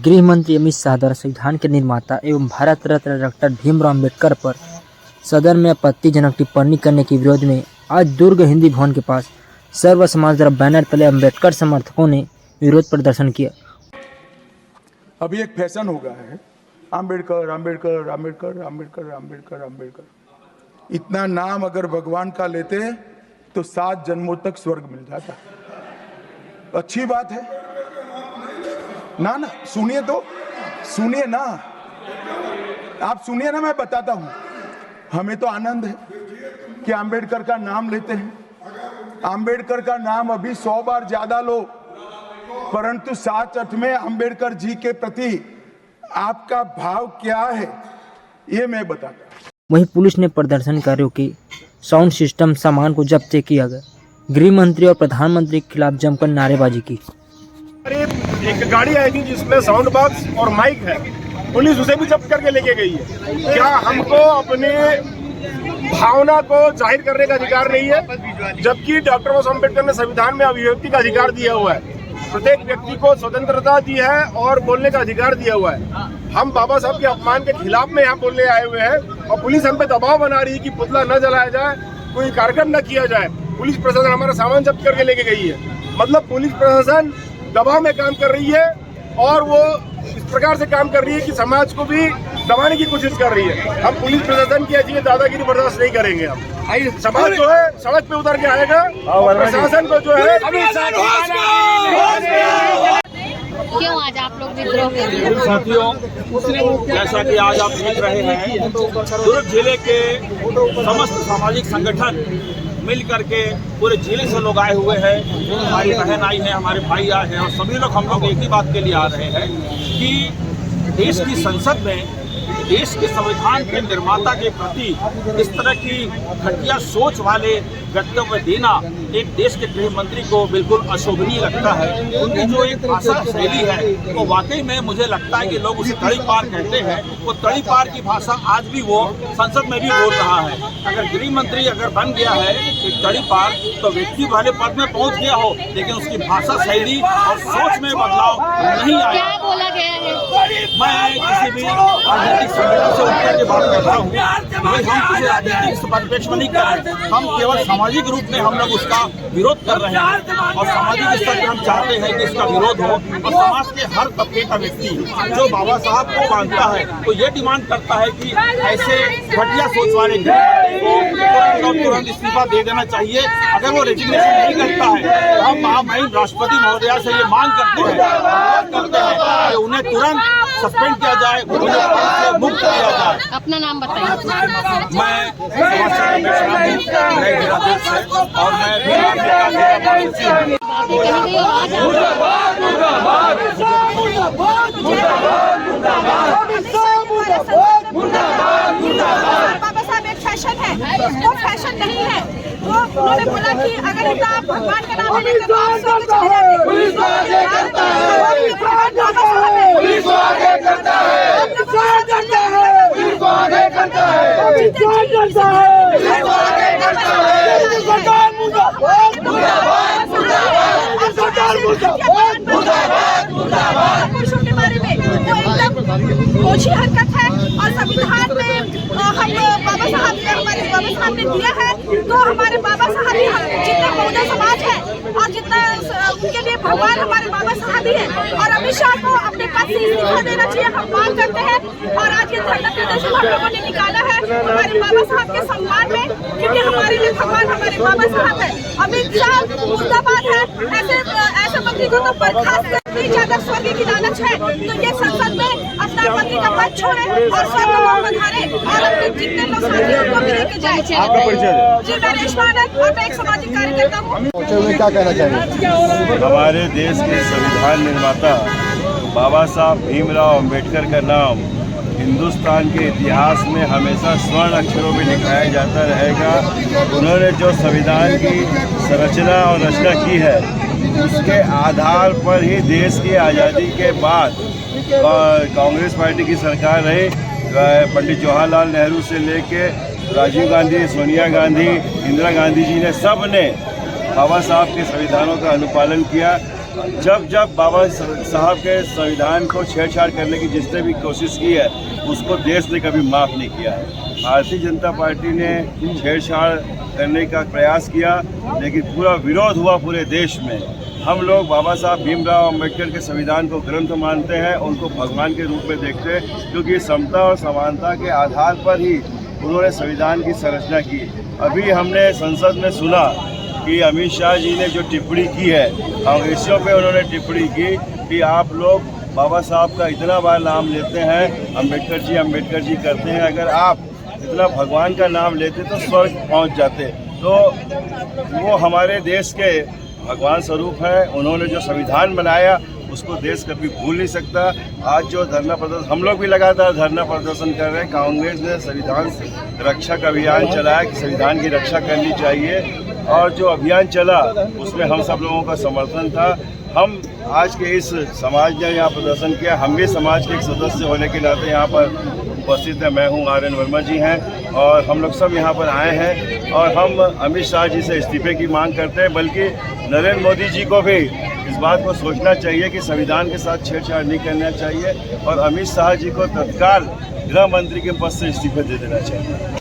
गृह मंत्री अमित शाह द्वारा संविधान के निर्माता एवं भारत रत्न डॉक्टर भीमराव अम्बेडकर पर सदन में आपत्तिजनक टिप्पणी करने के विरोध में आज दुर्ग हिंदी भवन के पास सर्व समाज द्वारा बैनर तले अम्बेडकर समर्थकों ने विरोध प्रदर्शन किया। अभी एक फैशन हो गया है, अम्बेडकर अम्बेडकर अम्बेडकर अम्बेडकर अम्बेडकर अम्बेडकर। इतना नाम अगर भगवान का लेते हैं तो 7 जन्मों तक स्वर्ग मिल जाता। अच्छी बात है ना। सुनिए तो, सुनिए ना, आप सुनिए ना, मैं बताता हूं। हमें तो आनंद है कि अंबेडकर का नाम लेते हैं। अंबेडकर का नाम अभी 100 बार ज्यादा लो, परंतु साथ में अंबेडकर जी के प्रति आपका भाव क्या है ये मैं बताता हूं। वहीं पुलिस ने प्रदर्शनकारियों के साउंड सिस्टम सामान को जब्त किया गया। गृह मंत्री और प्रधानमंत्री के खिलाफ जमकर नारेबाजी की। एक गाड़ी आई थी जिसमें साउंड बॉक्स और माइक है, पुलिस उसे भी जब्त करके लेके गई है। क्या हमको अपने भावना को जाहिर करने का अधिकार नहीं है? जबकि डॉक्टर बाबा साहब अम्बेडकर ने संविधान में अभिव्यक्ति का अधिकार दिया हुआ है, प्रत्येक व्यक्ति को स्वतंत्रता दी है और बोलने का अधिकार दिया हुआ है। हम बाबा साहब के अपमान के खिलाफ में यहाँ बोलने आए हुए हैं और पुलिस हम पे दबाव बना रही है कि पुतला न जलाया जाए, कोई कार्यक्रम न किया जाए। पुलिस प्रशासन हमारा सामान जब्त करके लेके गई है। मतलब पुलिस प्रशासन दबाव में काम कर रही है और वो इस प्रकार से काम कर रही है कि समाज को भी दबाने की कोशिश कर रही है। हम पुलिस प्रशासन की ऐसी दादागिरी बर्दाश्त नहीं करेंगे। हम समाज जो है सड़क पे उतर के आएगा और प्रशासन को जो है। क्यों आज आप लोग विद्रोह कर रहे हैं? साथियों, जैसा कि आज आप देख रहे हैं, दुर्ग जिले के समस्त सामाजिक संगठन मिल करके पूरे जिले से लोग आए हुए हैं। हमारी बहन आई है, हमारे भाई आए हैं और सभी लोग हम लोग एक ही बात के लिए आ रहे हैं कि देश की संसद में देश के संविधान के निर्माता के प्रति इस तरह की घटिया सोच वाले वक्तव्य देना एक देश के गृह मंत्री को बिल्कुल अशोभनीय लगता है। उनकी जो एक भाषा शैली है वो वाकई में मुझे लगता है कि लोग उसे तड़ी पार कहते हैं। वो तड़ी पार की भाषा आज भी वो संसद में भी बोल रहा है। अगर गृह मंत्री अगर बन गया है एक तड़ी पार, तो व्यक्ति वाले पद में पहुंच गया हो, लेकिन उसकी भाषा शैली और सोच में बदलाव नहीं आया। क्या बोला गया है? मैं किसी भी राजनीतिक संगठन से उठकर के बात कर रहा हूँ, हम किसी राजनीतिक परिप्रेक्ष्य में नहीं कर रहे। हम केवल सामाजिक रूप में हम लोग उसका विरोध कर रहे हैं और सामाजिक स्तर पर हम चाहते हैं कि इसका विरोध हो और समाज के हर तबके का व्यक्ति जो बाबा साहब को मानता है तो ये डिमांड करता है कि ऐसे घटिया सोच वाले को तुरंत इस्तीफा दे देना चाहिए। अगर वो रेजिग्नेशन नहीं करता है तो हम महामहिम राष्ट्रपति महोदया से ये मांग करते हैं कि उन्हें तुरंत सस्पेंड किया जाए, उन्हें मुक्त किया जाए। अपना नाम बताइए। मैं और बाबा साहब एक फैशन है, वो फैशन नहीं है। वो उन्होंने बोला कि अगर इतना आप भगवान का नाम लेंगे तो आप स्वर्ग चले जाएंगे। पुलिस को आगे करता है, पुलिस को आगे करता है, पुलिस को आगे करता है, पुलिस को आगे करता है, पुलिस को आगे करता है, पुलिस को आगे करता है। सरकार मुर्दाबाद, मुर्दाबाद, मुर्दाबाद, सरकार मुर्दाबाद, मुर्दाबाद, मुर्दाबाद। पुरुषों के बारे में वो एकदम ओछी हरकत है और संविधान में हम बाबा साहब ने हमारे बाबा साहब ने दिया है, तो हमारे बाबा साहब ही जितना बहुजन समाज है और जितना उनके लिए भगवान हमारे बाबा साहब ही है। और अमित शाह को अपने पद से इस्तीफा देना चाहिए, हम मांग करते हैं। और आज ये धरना प्रदर्शन हम लोगों ने निकाला है हमारे बाबा साहब के सम्मान में, क्योंकि हमारे लिए भगवान हमारे बाबा साहब है। अमित शाह मुर्दाबाद है। ऐसे मंत्री को तो बर्खास्त करनी ज्यादा स्वर्ग की लालच है, तो ये संसद में अपना मंत्री का पद छोड़े और स्वर्ग को पधारे और अपने जितने लोग साथियों को भी लेके जाए। जी मैं रेशमा और मैं एक सामाजिक कार्यकर्ता हूँ। क्या कहना चाहिए? हमारे देश के संविधान निर्माता बाबा साहब भीमराव अम्बेडकर का नाम हिंदुस्तान के इतिहास में हमेशा स्वर्ण अक्षरों में लिखाया जाता रहेगा। उन्होंने जो संविधान की संरचना और रचना की है उसके आधार पर ही देश की आज़ादी के बाद कांग्रेस पार्टी की सरकार रही। पंडित जवाहरलाल नेहरू से लेके राजीव गांधी, सोनिया गांधी, इंदिरा गांधी जी ने सब ने बाबा साहब के संविधानों का अनुपालन किया। जब जब बाबा साहब के संविधान को छेड़छाड़ करने की जिसने भी कोशिश की है उसको देश ने कभी माफ़ नहीं किया है। भारतीय जनता पार्टी ने छेड़छाड़ करने का प्रयास किया, लेकिन पूरा विरोध हुआ पूरे देश में। हम लोग बाबा साहब भीमराव अंबेडकर के संविधान को ग्रंथ मानते हैं, उनको भगवान के रूप में देखते हैं, क्योंकि समता और समानता के आधार पर ही उन्होंने संविधान की संरचना की। अभी हमने संसद में सुना कि अमित शाह जी ने जो टिप्पणी की है, कांग्रेसियों पे उन्होंने टिप्पणी की कि आप लोग बाबा साहब का इतना बार नाम लेते हैं, अम्बेडकर जी करते हैं, अगर आप इतना भगवान का नाम लेते तो स्वर्ग पहुंच जाते। तो वो हमारे देश के भगवान स्वरूप है। उन्होंने जो संविधान बनाया उसको देश कभी भूल नहीं सकता। आज जो धरना प्रदर्शन, हम लोग भी लगातार धरना प्रदर्शन कर रहे हैं। कांग्रेस ने संविधान रक्षा का अभियान चलाया कि संविधान की रक्षा करनी चाहिए, और जो अभियान चला उसमें हम सब लोगों का समर्थन था। हम आज के इस समाज ने यहाँ प्रदर्शन किया, हम भी समाज के एक सदस्य होने के नाते यहाँ पर उपस्थित है। मैं हूँ आर्यन वर्मा जी हैं, और हम लोग सब यहाँ पर आए हैं, और हम अमित शाह जी से इस्तीफे की मांग करते हैं। बल्कि नरेंद्र मोदी जी को भी इस बात को सोचना चाहिए कि संविधान के साथ छेड़छाड़ नहीं करना चाहिए, और अमित शाह जी को तत्काल गृह मंत्री के पद से इस्तीफे दे देना चाहिए।